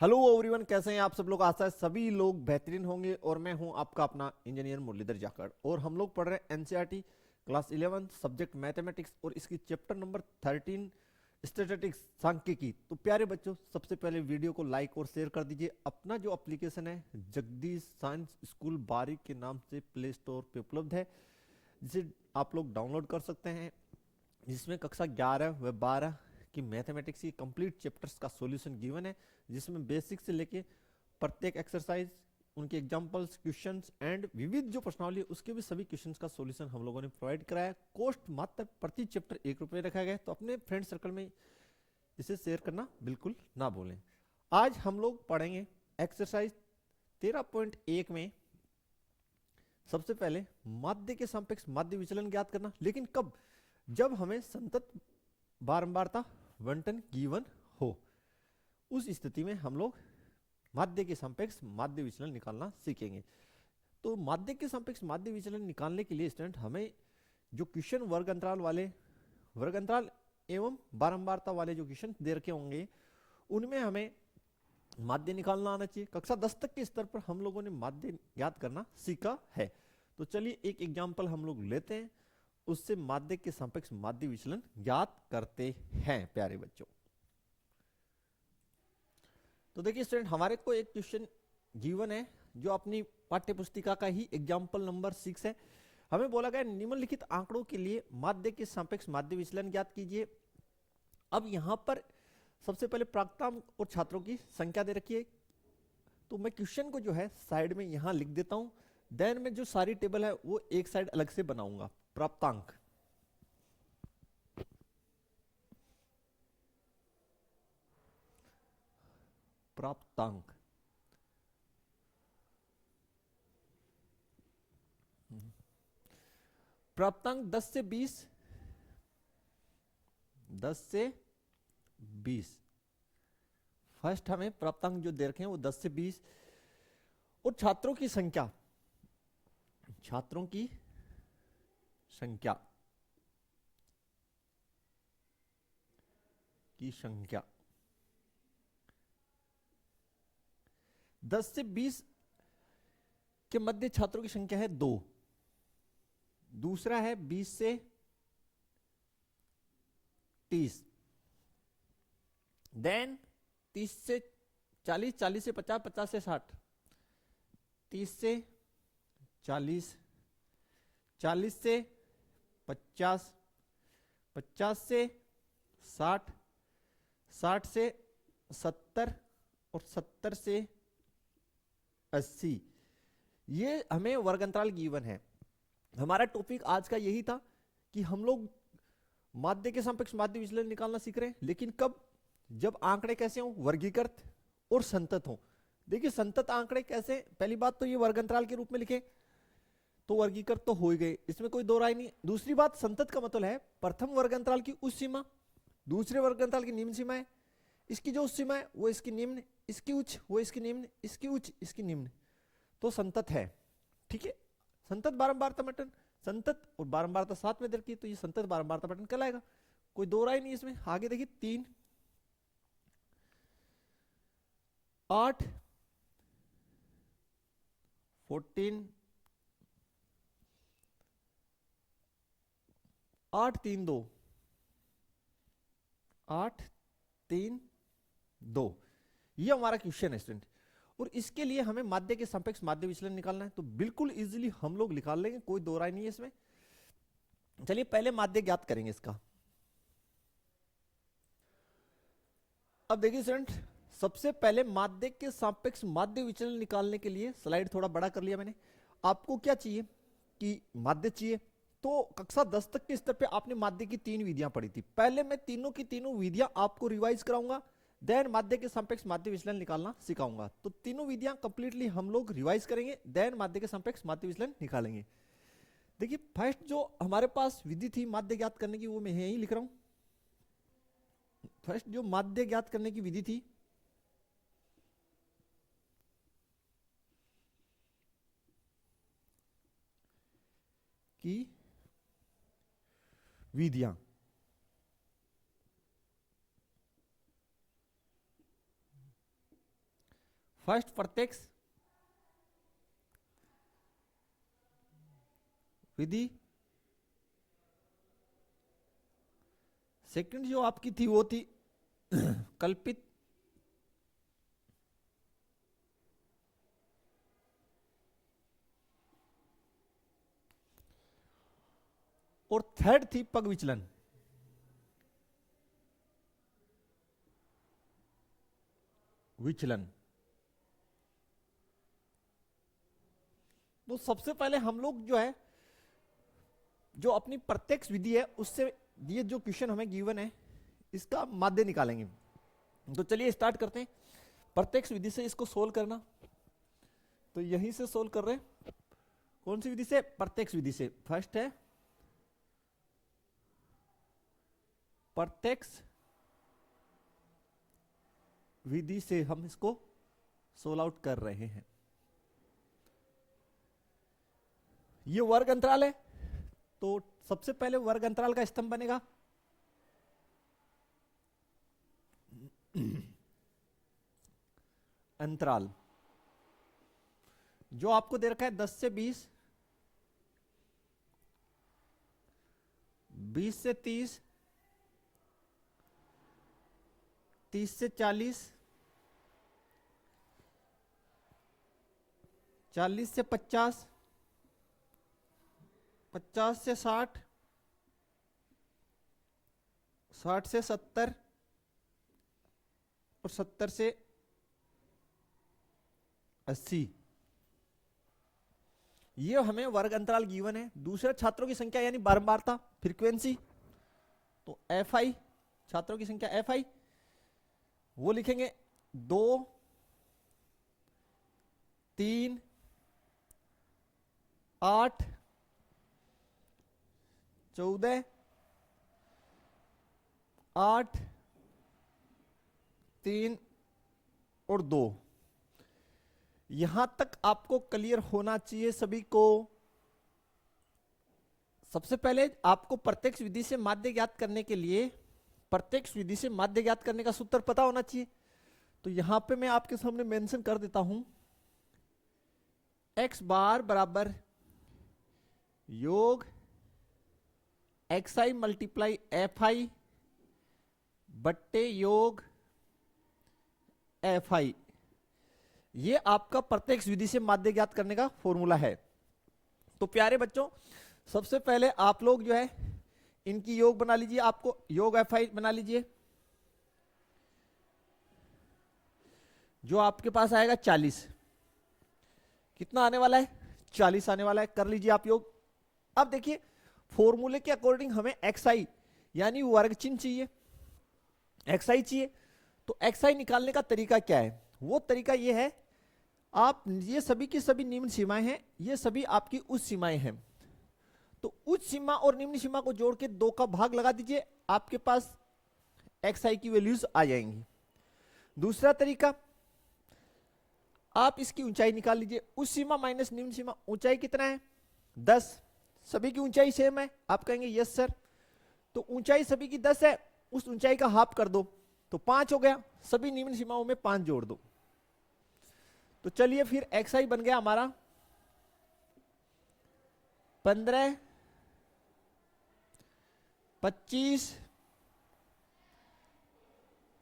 Hello everyone, कैसे हैं आप सब लोग। आशा है सभी लोग बेहतरीन होंगे और मैं हूं आपका अपना इंजीनियर मुरलीधर जाखड़ और हम लोग पढ़ रहे हैं एनसीईआरटी क्लास 11 सब्जेक्ट मैथमेटिक्स और इसकी चैप्टर नंबर 13 स्टैटिस्टिक्स सांख्यिकी। तो प्यारे बच्चों, सबसे पहले वीडियो को लाइक और शेयर कर दीजिए। अपना जो एप्लीकेशन है जगदीश साइंस स्कूल बारिक के नाम से प्ले स्टोर पे उपलब्ध है, जिसे आप लोग डाउनलोड कर सकते हैं, जिसमें कक्षा 11 व 12 की मैथमेटिक्स की कंप्लीट चैप्टर्स का सॉल्यूशन गिवन है, जिसमें बेसिक से लेके प्रत्येक एक्सरसाइज, उनके एग्जांपल्स, क्वेश्चंस एंड विविध जो प्रश्नावली है उसके भी सभी क्वेश्चंस का सॉल्यूशन हम लोगों ने प्रोवाइड कराया है। कॉस्ट मात्र प्रति चैप्टर ₹1 रखा गया है, तो अपने फ्रेंड सर्कल में इसे शेयर करना बिल्कुल ना भूलें। आज हम लोग पढ़ेंगे एक्सरसाइज 13.1 में सबसे पहले माध्य के सापेक्ष माध्य विचलन ज्ञात करना। लेकिन कब? जब हमें संतत बारंबारता बंटन गिवन हो, उस स्थिति में हम लोग माध्य के सापेक्ष माध्य विचलन निकालना सीखेंगे। तो माध्य के सापेक्ष माध्य विचलन निकालने के लिए स्टूडेंट हमें जो क्वेश्चन वर्ग अंतराल वाले, वर्ग अंतराल एवं बारंबारता वाले जो क्वेश्चन दे रखे होंगे, उनमें हमें माध्य निकालना आना चाहिए। कक्षा 10 तक के स्तर पर हम लोगों ने माध्य ज्ञात करना सीखा है। तो चलिए एक एग्जाम्पल हम लोग लेते हैं, उससे माध्य के सापेक्ष माध्य विचलन ज्ञात करते हैं प्यारे बच्चों। तो देखिए स्टूडेंट, हमारे को एक क्वेश्चन गिवन है जो अपनी पाठ्य पुस्तिका का ही एग्जाम्पल नंबर 6 है। हमें बोला गया निम्नलिखित आंकड़ों के लिए माध्य के सापेक्ष माध्य विचलन ज्ञात कीजिए। अब यहां पर सबसे पहले प्राप्तांक और छात्रों की संख्या दे रखी है, तो मैं क्वेश्चन को जो है साइड में यहां लिख देता हूं। देन में जो सारी टेबल है वो एक साइड अलग से बनाऊंगा। प्राप्तांक, प्राप्तांक प्राप्तांक 10 से 20, 10 से 20। फर्स्ट हमें प्राप्तांक जो दे रखे हैं वो 10 से 20 और छात्रों की संख्या, छात्रों की संख्या की संख्या 10 से 20 के मध्य छात्रों की संख्या है 2। दूसरा है 20 से 30, देन 30 से 40, 40 से 50, 50 से 60, 30 से 40, 40 से 50, 50 से 60, 60 से 70 और 70 से 80। ये हमें वर्ग अंतराल गिवन है। हमारा टॉपिक आज का यही था कि हम लोग माध्य के सापेक्ष माध्य विचलन निकालना सीख रहे हैं, लेकिन कब? जब आंकड़े कैसे हों? वर्गीकृत और संतत हों। देखिए संतत आंकड़े कैसे? पहली बात तो ये वर्ग अंतराल के रूप में लिखे तो वर्गीकृत तो हो ही गए, इसमें कोई दो राय नहीं। दूसरी बात, संतत का मतलब है प्रथम वर्ग अंतराल की उच्च सीमा, दूसरे वर्ग अंतराल की निम्न सीमा है। इसकी जो उच्च सीमा है वो इसकी निम्न, इसकी उच्च वो इसकी निम्न, इसकी उच्च इसकी निम्न, तो संतत है। ठीक है, संतत बारंबारता बंटन, संतत और बारंबारता साथ में दे रखी है, तो ये संतत बारंबारता बंटन कहलाएगा। कोई दो राय नहीं इसमें। आगे देखिए 3, 8, 14, 8, 3, 2, 8, 3, 2, ये हमारा क्वेश्चन है स्टूडेंट। और इसके लिए हमें माध्य के सापेक्ष माध्य विचलन निकालना है, तो बिल्कुल इजीली हम लोग निकाल लेंगे, कोई दो राय नहीं है इसमें। चलिए पहले माध्य ज्ञात करेंगे इसका। अब देखिए स्टूडेंट, सबसे पहले माध्य के सापेक्ष माध्य विचलन निकालने के लिए स्लाइड थोड़ा बड़ा कर लिया मैंने। आपको क्या चाहिए कि माध्य चाहिए, तो कक्षा 10 तक के स्तर पे आपने माध्य की 3 विधियां पढ़ी थी। पहले मैं तीनों की तीनों विधियां आपको रिवाइज कराऊंगा, देन माध्य के सापेक्ष माध्य विचलन निकालना सिखाऊंगा। तो तीनों विधियां कंप्लीटली हम लोग रिवाइज करेंगे, देन माध्य के सापेक्ष माध्य विचलन निकालेंगे। देखिए फर्स्ट जो हमारे पास विधि थी माध्य ज्ञात करने की, वो मैं यही लिख रहा हूं। फर्स्ट जो माध्य ज्ञात करने की विधि थी, की विधियां, फर्स्ट प्रत्यक्ष विधि, सेकंड जो आपकी थी वो थी कल्पित और थर्ड थी पग विचलन। विचलन तो सबसे पहले हम लोग जो है जो अपनी प्रत्यक्ष विधि है उससे ये जो क्वेश्चन हमें गिवन है इसका माध्य निकालेंगे। तो चलिए स्टार्ट करते हैं प्रत्यक्ष विधि से इसको सोल्व करना। तो यहीं से सोल्व कर रहे हैं, कौन सी विधि से? प्रत्यक्ष विधि से। फर्स्ट है प्रत्यक्ष विधि से हम इसको सोल्व आउट कर रहे हैं। ये वर्ग अंतराल है, तो सबसे पहले वर्ग अंतराल का स्तंभ बनेगा अंतराल जो आपको दे रखा है 10 से 20, 20 से 30, 30 से 40, 40 से 50, 50 से 60, 60 से 70 और 70 से 80। ये हमें वर्ग अंतराल गिवन है। दूसरे छात्रों की संख्या यानी बारंबारता फ्रीक्वेंसी, तो एफ आई छात्रों की संख्या एफ आई वो लिखेंगे 2, 3, 8, 14, 8, 3 और 2। यहां तक आपको क्लियर होना चाहिए सभी को। सबसे पहले आपको प्रत्यक्ष विधि से माध्य ज्ञात करने के लिए प्रत्यक्ष विधि से माध्य ज्ञात करने का सूत्र पता होना चाहिए। तो यहां पे मैं आपके सामने मेंशन कर देता हूं, x बार बराबर योग x I multiply F I बट्टे योग एफ आई। ये आपका प्रत्यक्ष विधि से माध्य ज्ञात करने का फॉर्मूला है। तो प्यारे बच्चों, सबसे पहले आप लोग जो है इनकी योग बना लीजिए। आपको योग एफ आई बना लीजिए, जो आपके पास आएगा 40। कितना आने वाला है? 40 आने वाला है। कर लीजिए आप योग। अब देखिए फॉर्मूले के अकॉर्डिंग हमें एक्स आई यानी वर्ग चिन्ह चाहिए, एक्स आई चाहिए। तो एक्स आई निकालने का तरीका क्या है? वो तरीका ये है, आप ये सभी की सभी निम्न सीमाएं हैं, ये सभी आपकी उच्च सीमाएं हैं। तो उच्च सीमा और निम्न सीमा को जोड़ के 2 का भाग लगा दीजिए, आपके पास एक्स आई की वैल्यूज आ जाएंगी। दूसरा तरीका, आप इसकी ऊंचाई निकाल लीजिए। उच्च सीमा माइनस निम्न सीमा, ऊंचाई कितना है? 10। सभी की ऊंचाई सेम है, आप कहेंगे यस सर। तो ऊंचाई सभी की 10 है, उस ऊंचाई का हाफ कर दो तो 5 हो गया। सभी निम्न सीमाओं में 5 जोड़ दो। तो चलिए फिर एक्स आई बन गया हमारा 15, 25,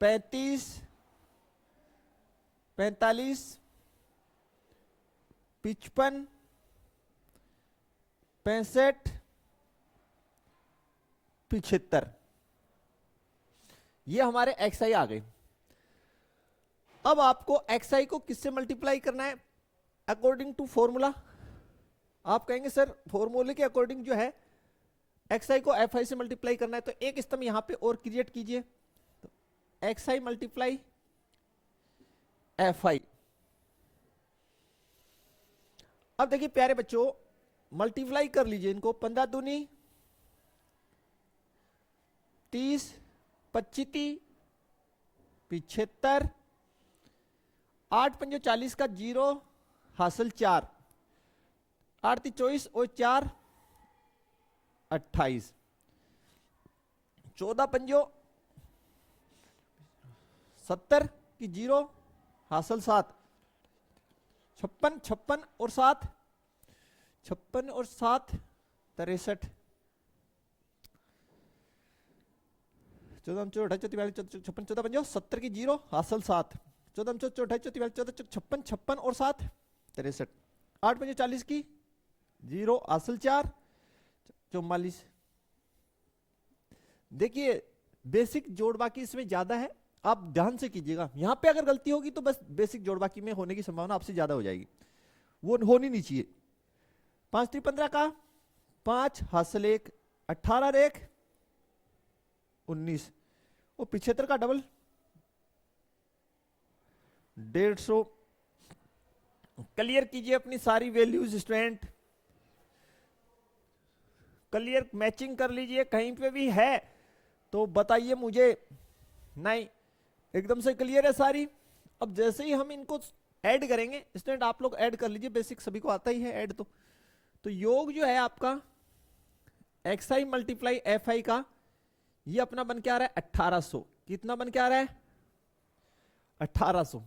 35, 45, 55, 65, 75। ये हमारे एक्स आई आ गए। अब आपको एक्स आई को किससे मल्टीप्लाई करना है? According to formula. आप कहेंगे सर फॉर्मूले के अकॉर्डिंग जो है एक्स आई को एफ आई से मल्टीप्लाई करना है, तो एक स्तंभ यहां पे और क्रिएट कीजिए। तो x I multiply F I. अब देखिए प्यारे बच्चों, मल्टीप्लाई कर लीजिए इनको। 15 दूनी 30, 25, 75, 8 पंजो 40 का 0 हासिल 4, 8 24 और 4 28, 14 पंजो 70 की 0 हासिल 7, 56, 56 और 7, 56 और 7 63, 14, 14, 28, 34, 56, 14 बन जाओ 70 की 0 हासिल 7, 14, 14, 28, 34, 14, 56, 56 और 7 63, 8 बजे 40 की 0 हासिल 4 44। देखिए बेसिक जोड़ बाकी इसमें ज्यादा है, आप ध्यान से कीजिएगा। यहां पे अगर गलती होगी तो बस बेसिक जोड़ बाकी में होने की संभावना आपसे ज्यादा हो जाएगी, वो होनी नहीं चाहिए। 5 3 15 का 5 हासिल 1 18 1 19, वो 75 का डबल 150। क्लियर कीजिए अपनी सारी वैल्यूज स्टूडेंट, क्लियर मैचिंग कर लीजिए, कहीं पे भी है तो बताइए मुझे। नहीं एकदम से क्लियर है सारी। अब जैसे ही हम इनको ऐड करेंगे स्टूडेंट, आप लोग ऐड कर लीजिए, बेसिक सभी को आता ही है ऐड। तो योग जो है आपका x I multiply F I का, ये अपना बन के आ रहा है 1800। कितना बन के आ रहा है? 1800।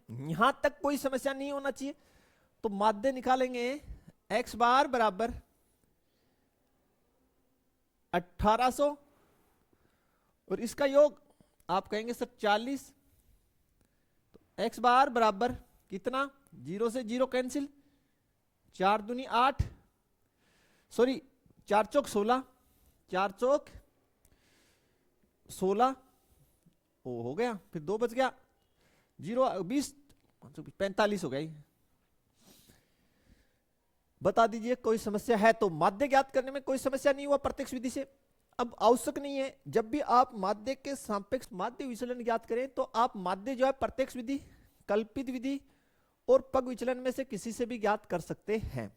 यहां तक कोई समस्या नहीं होना चाहिए। तो माध्य निकालेंगे, एक्स बार बराबर 1800 और इसका योग आप कहेंगे सर 40। तो एक्स बार बराबर कितना? 0 से 0 कैंसिल, 4 दूनी 8, सॉरी 4 चौक 16, 4 चौक 16, ओ हो गया, फिर 2 बच गया, 0 20 45 हो गई। बता दीजिए कोई समस्या है तो। माध्य ज्ञात करने में कोई समस्या नहीं हुआ प्रत्यक्ष विधि से। अब आवश्यक नहीं है जब भी आप माध्य के सापेक्ष माध्य विचलन ज्ञात करें तो आप माध्य जो है प्रत्यक्ष विधि, कल्पित विधि और पग विचलन में से किसी से भी ज्ञात कर सकते हैं।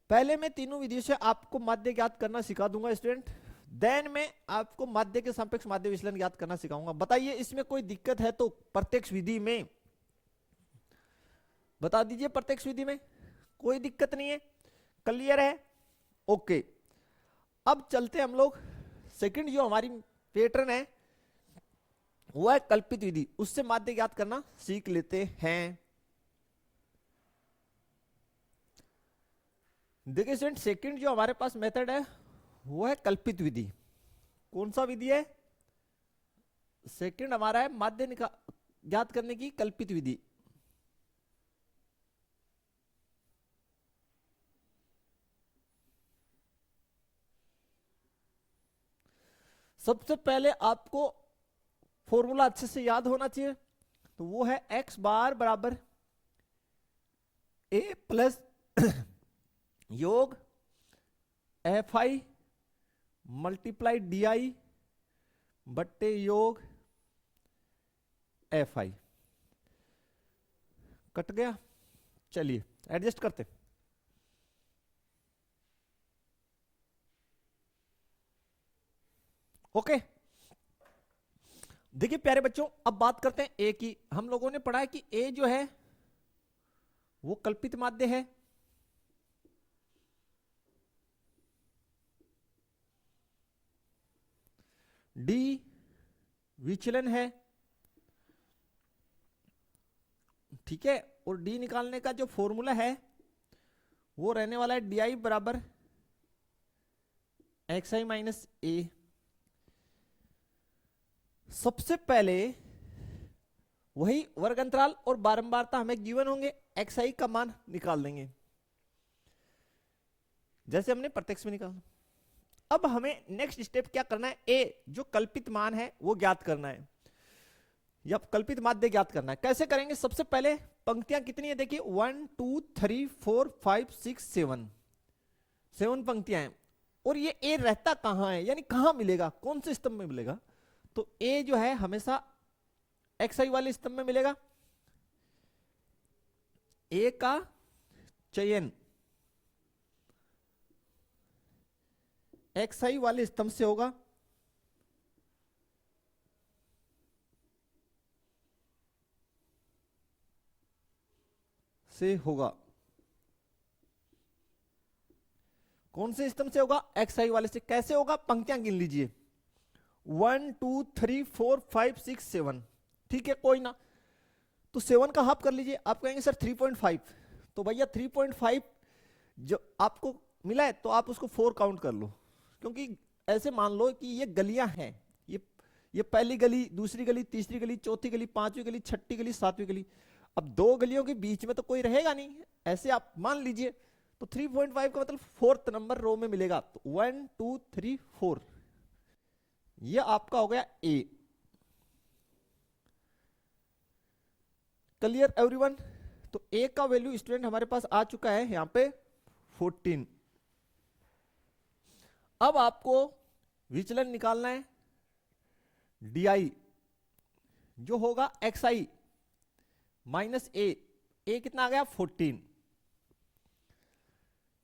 पहले मैं तीनों विधियों से आपको माध्य ज्ञात करना सिखा दूंगा स्टूडेंट, देन मैं आपको माध्य के सापेक्ष माध्य विचलन ज्ञात करना सिखाऊंगा। बताइए इसमें कोई दिक्कत है तो प्रत्यक्ष विधि में बता दीजिए। प्रत्यक्ष विधि में कोई दिक्कत नहीं है, क्लियर है? ओके। अब चलते हम लोग सेकंड जो हमारी पैटर्न है वो है कल्पित विधि, उससे माध्य ज्ञात करना सीख लेते हैं। देखिए स्टूडेंट, सेकंड जो हमारे पास मेथड है वो है कल्पित विधि। कौन सा विधि है? सेकंड हमारा है माध्य ज्ञात करने की कल्पित विधि। सबसे पहले आपको फॉर्मूला अच्छे से याद होना चाहिए, तो वो है एक्स बार बराबर ए प्लस योग F i multiply D I बट्टे योग एफ आई। कट गया, चलिए एडजस्ट करते। ओके देखिए प्यारे बच्चों, अब बात करते हैं ए की। हम लोगों ने पढ़ा है कि ए जो है वो कल्पित माध्य है, डी विचलन है, ठीक है। और डी निकालने का जो फॉर्मूला है वो रहने वाला है डी आई बराबर एक्स आई माइनस ए। सबसे पहले वही वर्ग अंतराल और बारंबारता हमें गिवन होंगे, एक्स आई का मान निकाल देंगे जैसे हमने प्रत्यक्ष में निकाला। अब हमें नेक्स्ट स्टेप क्या करना है? ए जो कल्पित मान है वो ज्ञात करना है, या कल्पित माध्य ज्ञात करना है। कैसे करेंगे? सबसे पहले पंक्तियां कितनी है देखिए, 1 2 3 4 5 6 7 पंक्तियां हैं। और ये ए रहता कहां है, यानी कहां मिलेगा, कौन से स्तंभ में मिलेगा? तो ए जो है हमेशा एक्स आई वाले स्तंभ में मिलेगा। ए का चयन एक्स आई वाले स्तंभ से होगा, कौन से स्तंभ से होगा? एक्स आई वाले से। कैसे होगा? पंक्तियां गिन लीजिए, 1 2 3 4 5 6 7, ठीक है कोई ना। तो 7 का हाफ कर लीजिए, आप कहेंगे सर 3.5, तो भैया 3.5 जो आपको मिला है तो आप उसको 4 काउंट कर लो, क्योंकि ऐसे मान लो कि ये गलियां हैं, ये पहली गली, दूसरी गली, तीसरी गली, चौथी गली, पांचवी गली, छठी गली, सातवीं गली। अब दो गलियों के बीच में तो कोई रहेगा नहीं, ऐसे आप मान लीजिए। तो 3.5 का मतलब 4th नंबर रो में मिलेगा। तो 1 2 3 4 ये आपका हो गया ए। Clear everyone? तो ए का वैल्यू स्टूडेंट हमारे पास आ चुका है यहां पे 14। अब आपको विचलन निकालना है डी जो होगा एक्स आई माइनस ए कितना आ गया 14।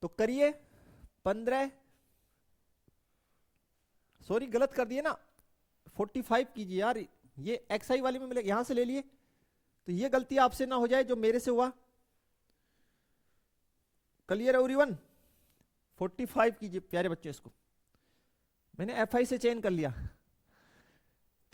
तो करिए 15, सॉरी गलत कर दिए ना, 45 कीजिए यार, ये एक्स आई वाले में मिलेगा, यहां से ले लिए, तो ये गलती आपसे ना हो जाए जो मेरे से हुआ। Clear everyone? 45 कीजिए प्यारे बच्चों, इसको मैंने एफ आई से चेंज कर लिया,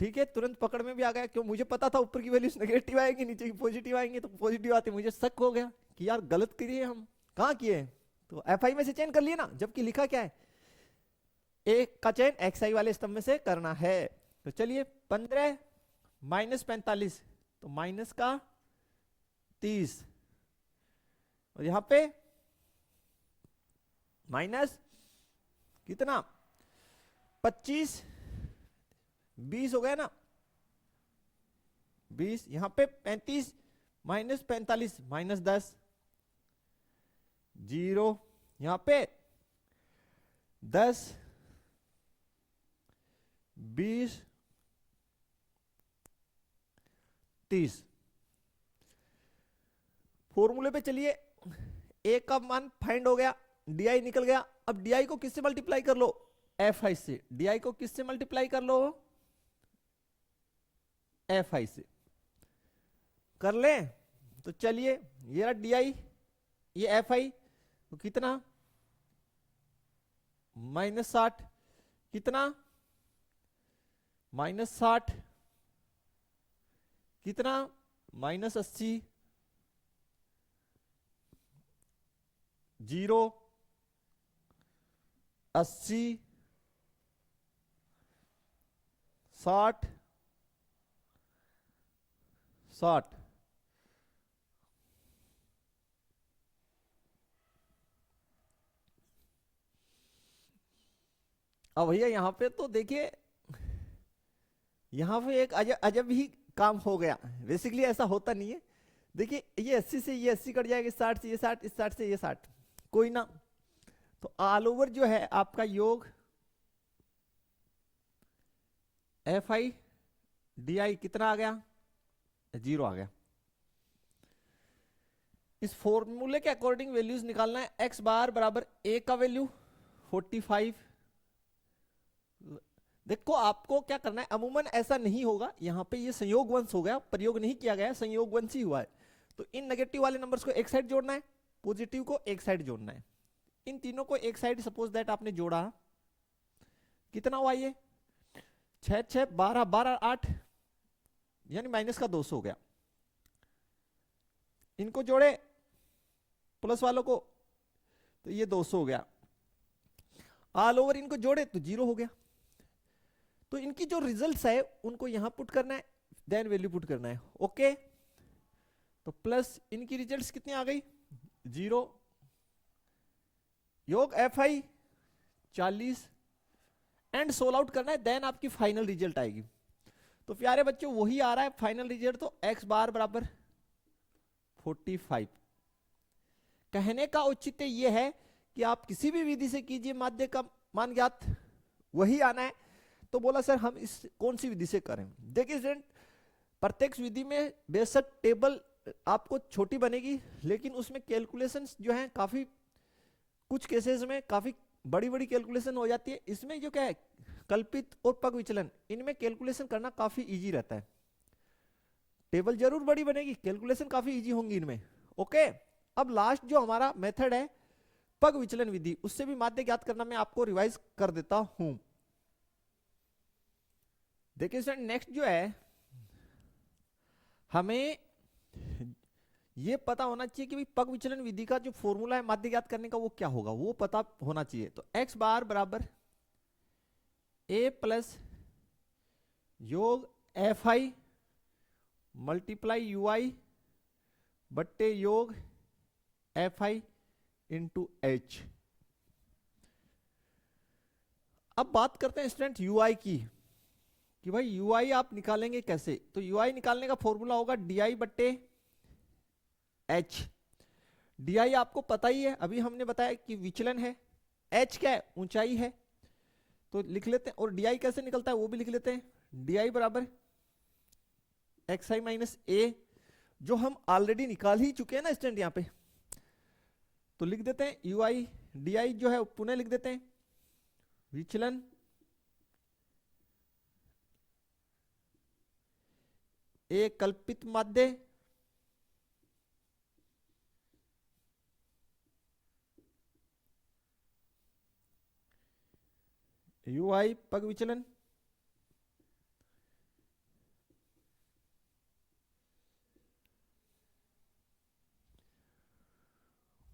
ठीक है, तुरंत पकड़ में भी आ गया। क्यों? मुझे पता था ऊपर की वैल्यूज नेगेटिव आएंगी, नीचे की पॉजिटिव आएंगी, तो पॉजिटिव आते मुझे शक हो गया कि यार गलत किए हम, कहाँ किए, तो एफ आई में से चेंज कर लिए ना, जबकि लिखा क्या है, ए का चेंज एक्स आई वाले स्तंभ में से करना है। तो चलिए 15 माइनस 45, तो माइनस का 30, और यहां पे माइनस कितना 25, 20 हो गया ना, 20, यहां पे 35 माइनस 45 माइनस 10, 0, यहां पे 10, 20, 30। फॉर्मूले पे चलिए, ए का मान फाइंड हो गया, डी निकल गया। अब डी को किससे मल्टीप्लाई कर लो, एफ आई से। डी को किससे मल्टीप्लाई कर लो, एफ आई से कर ले। तो चलिए ये रहा डी ये एफ आई, तो कितना -60, कितना -60, कितना -80, 0, 80, 60, 60। अब भैया यहां पे तो देखिए, यहां पे एक अजब ही काम हो गया। बेसिकली ऐसा होता नहीं है। देखिए ये 80 से ये 80 कट जाएगा, 60 से ये 60, इस 60 से ये 60, कोई ना। तो ऑल ओवर जो है आपका योग एफ आई डी आई कितना आ गया, 0 आ गया। इस फॉर्मूले के अकॉर्डिंग वैल्यूज निकालना है। एक्स बार बराबर ए का वैल्यू 45। देखो आपको क्या करना है, अमूमन ऐसा नहीं होगा, यहां पे ये संयोग वंश हो गया, प्रयोग नहीं किया गया, संयोग वंश ही हुआ है। तो इन नेगेटिव वाले नंबर्स को एक साइड जोड़ना है, पॉजिटिव को एक साइड जोड़ना है। इन तीनों को एक साइड सपोज दैट आपने जोड़ा, कितना हुआ ये 6 6 12 12 8, यानी माइनस का 200 हो गया। इनको जोड़े प्लस वालों को, तो ये 200 हो गया। ऑल ओवर इनको जोड़े तो 0 हो गया। तो इनकी जो रिजल्ट्स है उनको यहां पुट करना है, देन वैल्यू पुट करना है। ओके, तो प्लस इनकी रिजल्ट्स कितनी आ गई 0, योग F I 40, and solve out करना है, देन आपकी फाइनल रिजल्ट आएगी। तो प्यारे बच्चों वही आ रहा है फाइनल रिजल्ट, तो एक्स बार बराबर 45। कहने का औचित्य यह है कि आप किसी भी विधि से कीजिए, माध्य का मान ज्ञात वही आना है। तो बोला सर हम इस कौन सी विधि से करें। देखिए स्टूडेंट, प्रत्यक्ष विधि में बेशक टेबल आपको छोटी बनेगी, लेकिन उसमें कैलकुलेशंस जो हैं काफी, कुछ केसेस में काफी बड़ी बड़ी कैलकुलेशन हो जाती है। इसमें जो क्या है, कल्पित और पग विचलन, इनमें कैलकुलेशन करना काफी इजी रहता है। टेबल जरूर बड़ी बनेगी, कैलकुलेशन काफी इजी होंगी इनमें। ओके, अब लास्ट जो हमारा मेथड है पग विचलन विधि, उससे भी माध्य ज्ञात करना मैं आपको रिवाइज कर देता हूं। देखिए सर नेक्स्ट जो है, हमें ये पता होना चाहिए कि भाई पग विचलन विधि का जो फॉर्मूला है माध्य ज्ञात करने का वो क्या होगा, वो पता होना चाहिए। तो x बार बराबर a प्लस योग एफ आई मल्टीप्लाई यू आई बट्टे योग एफ आई इंटू एच। अब बात करते हैं स्टूडेंट यू आई की, कि भाई यू आई आप निकालेंगे कैसे। तो यू आई निकालने का फॉर्मूला होगा डी आई बट्टे एच। डी आई आपको पता ही है, अभी हमने बताया कि विचलन है, एच क्या है, ऊंचाई है, तो लिख लेते हैं। और डी आई कैसे निकलता है वो भी लिख लेते हैं। डी आई बराबर एक्स आई माइनस ए, जो हम ऑलरेडी निकाल ही चुके हैं ना स्टूडेंट यहाँ पे, तो लिख देते हैं यू आई डी आई जो है पुनः लिख देते हैं विचलन ए कल्पित माध्य यू आई पग विचलन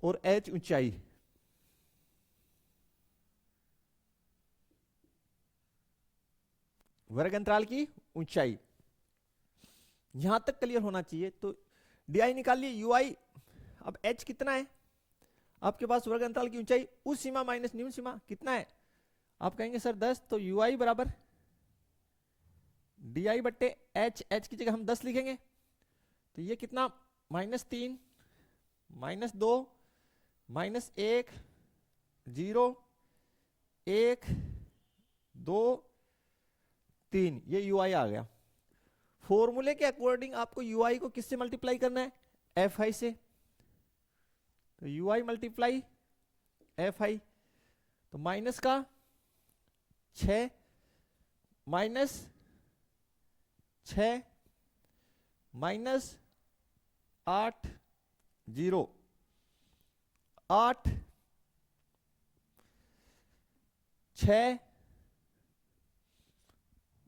और एच ऊंचाई। वर्ग अंतराल की ऊंचाई, यहां तक क्लियर होना चाहिए। तो डी आई निकाल लिए, यू आई, अब एच कितना है आपके पास, वर्ग अंतराल की ऊंचाई उस सीमा माइनस न्यून सीमा कितना है, आप कहेंगे सर 10, तो यू आई बराबर डी आई बट्टे एच, एच की जगह हम 10 लिखेंगे, तो ये कितना -3 -2 -1 0 1 2 3, ये यू आई आ गया। फॉर्मूले के अकॉर्डिंग आपको यू आई को किससे मल्टीप्लाई करना है, एफ आई से। तो you I multiply F I, तो माइनस का 6 -6 -8 0 8 6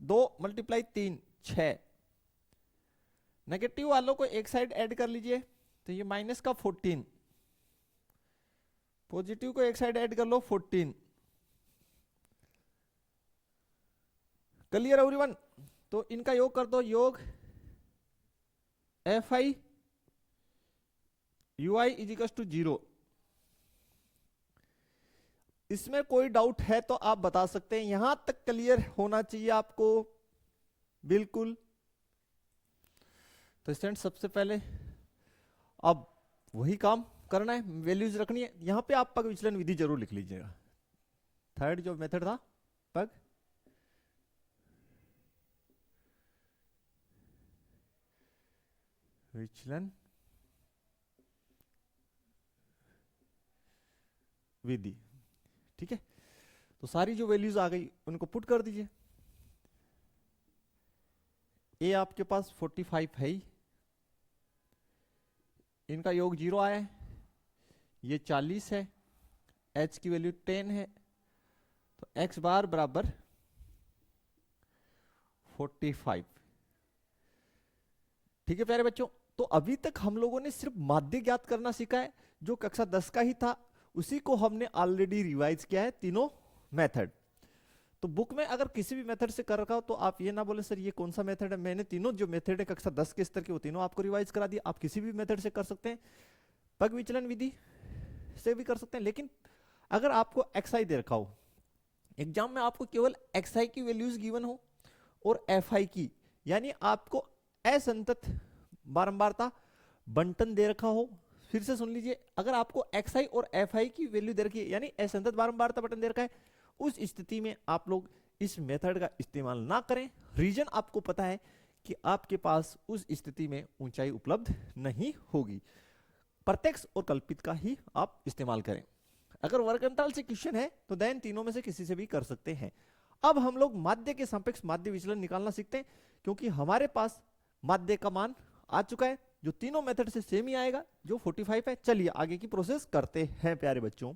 2 मल्टीप्लाई 3 6। नेगेटिव वालों को एक साइड ऐड कर लीजिए, तो ये माइनस का 14, पॉजिटिव को एक साइड ऐड कर लो 14। Clear everyone? तो इनका योग कर दो, योग F I U I is equal to 0। इसमें कोई डाउट है तो आप बता सकते हैं, यहां तक क्लियर होना चाहिए आपको बिल्कुल। तो स्टूडेंट सबसे पहले अब वही काम करना है, वैल्यूज रखनी है। यहां पे आप पग विचलन विधि जरूर लिख लीजिएगा। थर्ड जो मेथड था पग विचलन विधि, ठीक है। तो सारी जो वैल्यूज आ गई उनको पुट कर दीजिए। ए आपके पास 45 है ही, इनका योग 0 आया है, ये 40 है, h की वैल्यू 10 है, तो x बार बराबर 45। ठीक है प्यारे बच्चों, तो अभी तक हम लोगों ने सिर्फ माध्य ज्ञात करना सीखा है, जो कक्षा 10 का ही था उसी को हमने ऑलरेडी रिवाइज किया है, तीनों मेथड। तो बुक में अगर किसी भी मेथड से कर रखा हो तो आप ये ना बोले सर ये कौन सा मेथड है, मैंने तीनों जो मेथड है कक्षा 10 के स्तर के वो तीनों आपको रिवाइज करा दिया। आप किसी भी मेथड से कर सकते हैं, पग विचलन विधि से भी कर सकते हैं, लेकिन अगर आपको एक्सआई दे रखा हो एग्जाम में, आपको केवल एक्सआई की वैल्यूज गिवन हो और एफआई की, यानी आपको असंतत बारंबारता बंटन दे रखा हो। फिर से सुन लीजिए, अगर आपको एक्सआई और एफआई की वैल्यू दे रखी है यानी असंतत बारंबारता बटन दे रखा है, उस स्थिति में आप लोग इस मेथड का इस्तेमाल ना करें। रीजन आपको पता है कि आपके पास उस स्थिति में ऊंचाई उपलब्ध नहीं होगी, प्रत्यक्ष और कल्पित का ही आप इस्तेमाल करें। अगर वर्ग अंतराल से क्वेश्चन है तो देन तीनों में से किसी से भी कर सकते हैं। अब हम लोग माध्य के सापेक्ष माध्य विचलन निकालना सीखते हैं, क्योंकि हमारे पास माध्य का मान आ चुका है जो तीनों मेथड से सेम ही आएगा, जो 45 है। चलिए आगे की प्रोसेस करते हैं प्यारे बच्चों।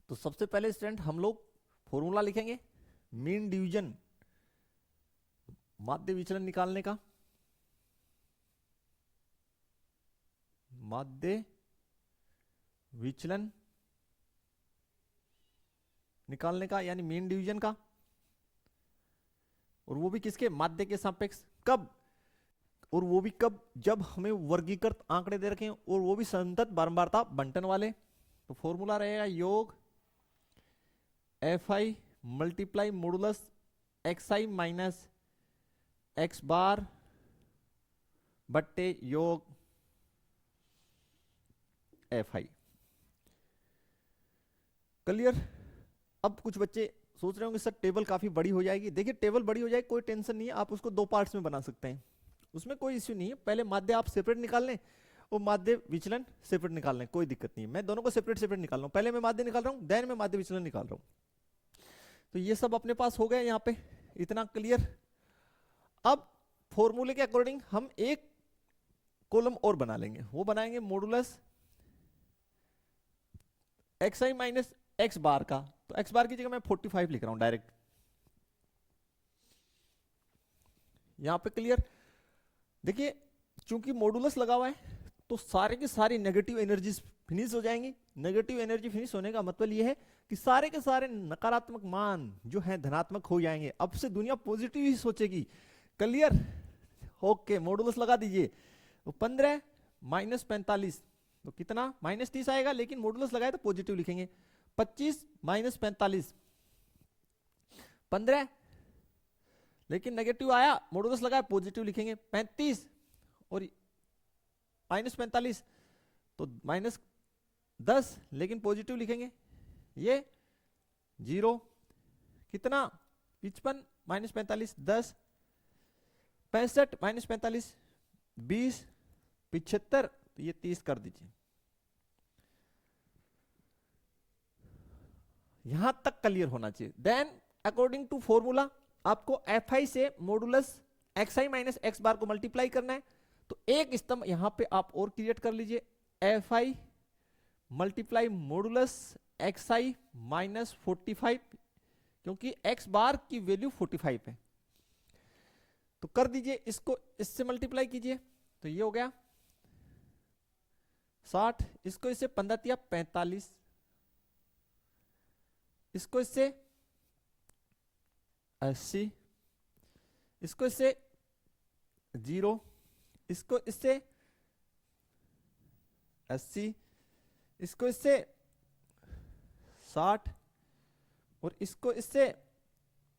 तो सबसे पहले स्टूडेंट हम लोग फॉर्मूला लिखेंगे मीन डिवीजन माध्य विचलन निकालने का। माध्य विचलन निकालने का, यानी मीन डिवीजन का, और वो भी किसके, माध्य के सापेक्ष। कब, और वो भी कब, जब हमें वर्गीकृत आंकड़े दे रखे हैं और वो भी संतत बारंबारता बंटन वाले। तो फॉर्मूला रहेगा योग F i multiply modulus x i minus x bar बट्टे योग एफ आई। क्लियर। अब कुछ बच्चे सोच रहे होंगे सर टेबल काफी बड़ी हो जाएगी। देखिए टेबल बड़ी हो जाएगी, कोई टेंशन नहीं है, आप उसको 2 पार्ट्स में बना सकते हैं, उसमें कोई इश्यू नहीं है। पहले माध्य आप सेपरेट निकाल लें और माध्य विचलन सेपरेट निकाल लें, कोई दिक्कत नहीं है। मैं दोनों को सेपरेट सेपरेट निकाल रहा हूं, पहले मैं माध्य निकाल रहा हूं, देन मैं माध्य विचलन निकाल रहा हूं। तो ये सब अपने पास हो गया यहाँ पे, इतना क्लियर। अब फॉर्मूले के अकॉर्डिंग हम एक कॉलम और बना लेंगे, वो बनाएंगे modulus x i minus x बार का। तो एक्स बार की जगह मैं 45 लिख रहा हूं डायरेक्ट यहां पे। क्लियर। देखिए चूंकि मॉडुलस लगा हुआ है तो सारे की सारी नेगेटिव एनर्जीज फिनिश हो जाएंगी। नेगेटिव एनर्जी फिनिश होने का मतलब ये है कि सारे के सारे नकारात्मक मान जो हैं धनात्मक हो जाएंगे। अब से दुनिया पॉजिटिव ही सोचेगी। क्लियर। ओके, मॉडुलस लगा दीजिए। तो 15 माइनस 45 तो कितना, माइनस 30 आएगा, लेकिन मॉडुलस लगाए तो पॉजिटिव लिखेंगे। 25 माइनस 45 15, लेकिन नेगेटिव आया, मॉडुलस लगाया पॉजिटिव लिखेंगे। 35 और माइनस 45 तो माइनस 10, लेकिन पॉजिटिव लिखेंगे। ये 0 कितना, 55 माइनस 45 10, 65 माइनस 45 20, 75 तो ये 30 कर दीजिए। यहां तक क्लियर होना चाहिए। देन अकॉर्डिंग टू फॉर्मूला आपको एफ आई से modulus x i minus x बार को मल्टीप्लाई करना है। तो एक स्तंभ यहां पे आप और क्रिएट कर लीजिए, F i multiply modulus x i minus 45, क्योंकि एक्स बार की वैल्यू 45 है। तो कर दीजिए, इसको इससे मल्टीप्लाई कीजिए तो ये हो गया 60, इसको इससे 15 तिया 45, इसको इससे 80, इसको इससे 0, इसको इससे 80, इसको इससे 60 और इसको इससे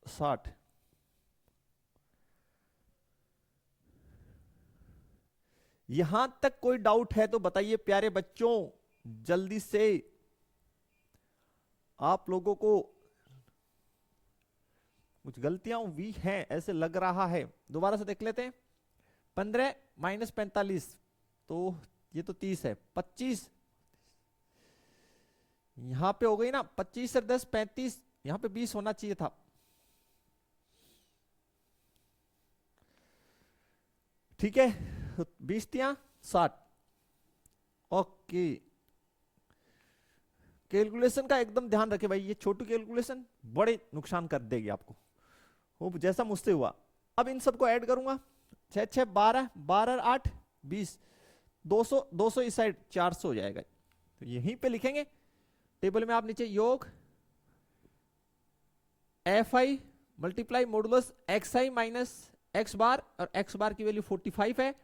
60। यहां तक कोई डाउट है तो बताइए प्यारे बच्चों, जल्दी से। आप लोगों को कुछ गलतियां भी हैं ऐसे लग रहा है। दोबारा से देख लेते हैं। 15 माइनस 45 तो ये तो 30 है। 25 यहां पे हो गई ना, 25 से 10 35, यहां पे 20 होना चाहिए था। ठीक है, 20 तिया 60। ओके, कैलकुलेशन का एकदम ध्यान रखे भाई, ये छोटी कैलकुलेशन बड़े नुकसान कर देगी आपको, वो जैसा मुझसे हुआ। अब इन सबको ऐड करूंगा, 6 6 12 12 8 20, 200 200 इस साइड 400 हो जाएगा। तो यहीं पे लिखेंगे टेबल में आप नीचे योग F i multiply modulus x i minus x bar, और एक्स बार की वैल्यू 45 है,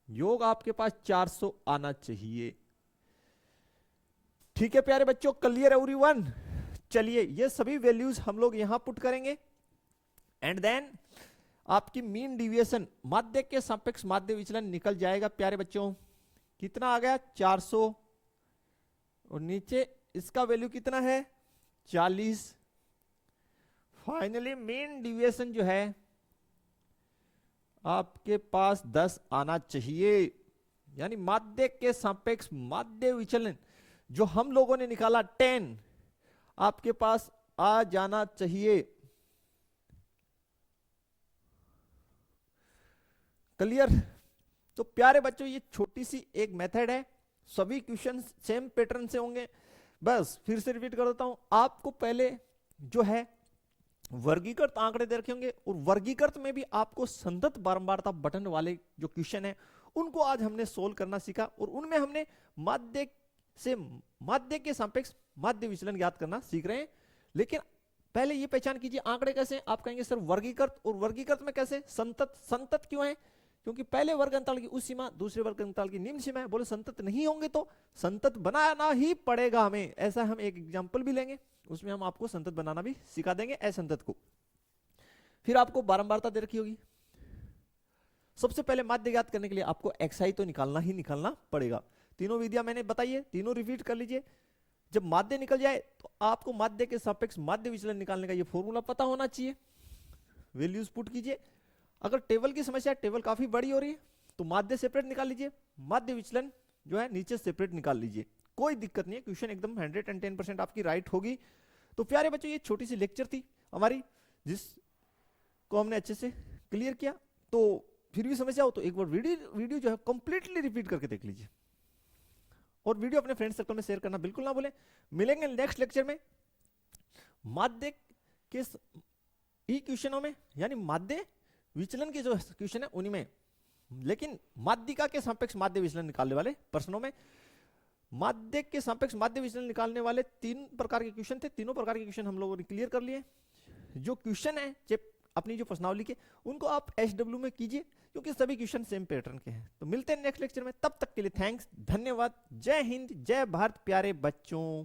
योग आपके पास 400 आना चाहिए। ठीक है प्यारे बच्चों, क्लियर एवरीवन। चलिए ये सभी वैल्यूज हम लोग यहां पुट करेंगे एंड देन आपकी मीन डिविएशन माध्य के सापेक्ष माध्य विचलन निकल जाएगा प्यारे बच्चों। कितना आ गया, 400, और नीचे इसका वैल्यू कितना है, 40। फाइनली मीन डिविएशन जो है आपके पास 10 आना चाहिए, यानी माध्य के सापेक्ष माध्य विचलन जो हम लोगों ने निकाला 10 आपके पास आ जाना चाहिए। क्लियर। तो प्यारे बच्चों ये छोटी सी एक मेथड है, सभी क्वेश्चन सेम पैटर्न से होंगे। बस फिर से रिपीट कर देता हूं, आपको पहले जो है वर्गीकृत आंकड़े दे रखे होंगे और वर्गीकृत में भी आपको संतत बारंबारता बटन वाले जो क्वेश्चन है उनको आज हमने सोल्व करना सीखा और उनमें हमने माध्य से माध्य के सापेक्ष माध्य विचलन ज्ञात करना सीख रहे हैं। लेकिन पहले ये पहचान कीजिए आंकड़े कैसे हैं। आप कहेंगे सर वर्गीकृत, और वर्गीकृत में कैसे? संतत। संतत क्यों है? क्योंकि पहले वर्ग अंतराल की उच्च सीमा, दूसरे वर्ग अंतराल की निम्न सीमा है। बोले संतत नहीं होंगे तो संतत बनाना ही पड़ेगा हमें। ऐसा हम एक एग्जांपल भी लेंगे, उसमें हम आपको संतत बनाना भी सिखा देंगे असंतत को। फिर आपको बारंबारता दे रखी होगी। सबसे पहले माध्य ज्ञात करने के लिए आपको xi तो निकालना ही निकालना पड़ेगा। तीनों विधियां मैंने बताई है, तीनों रिपीट कर लीजिए। जब माध्य निकल जाए तो आपको माध्य के सापेक्ष माध्य विचलन निकालने का ये फॉर्मूला पता होना चाहिए। वैल्यूज पुट कीजिए। अगर टेबल की समस्या, टेबल काफी बड़ी हो रही है तो माध्य सेपरेट निकाल लीजिए, माध्य विचलन जो है नीचे सेपरेट निकाल लीजिए, कोई दिक्कत नहीं है। क्वेश्चन एकदम 110% आपकी राइट होगी। तो प्यारे बच्चों, ये छोटी सी लेक्चर थी हमारी जिसको हमने अच्छे से क्लियर किया। तो फिर भी समस्या हो तो एक बार वीडियो जो है कंप्लीटली रिपीट करके देख लीजिए, और वीडियो अपने फ्रेंड सर्कल में शेयर करना बिल्कुल ना भूलें। मिलेंगे नेक्स्ट लेक्चर में माध्य के इक्वेशनों में, यानी माध्य विचलन के जो क्वेश्चन है उन्हीं में, लेकिन माध्यिका के सापेक्ष माध्य विचलन निकालने वाले प्रश्नों में। माध्य के सापेक्ष माध्य विचलन निकालने वाले 3 प्रकार के क्वेश्चन थे। तीनों प्रकार के क्वेश्चन हम लोगों ने क्लियर कर लिए। जो क्वेश्चन है अपनी जो प्रश्नावली के, उनको आप SW में कीजिए, क्योंकि सभी क्वेश्चन सेम पैटर्न के हैं। तो मिलते हैं नेक्स्ट लेक्चर में, तब तक के लिए थैंक्स, धन्यवाद। जय हिंद, जय भारत प्यारे बच्चों।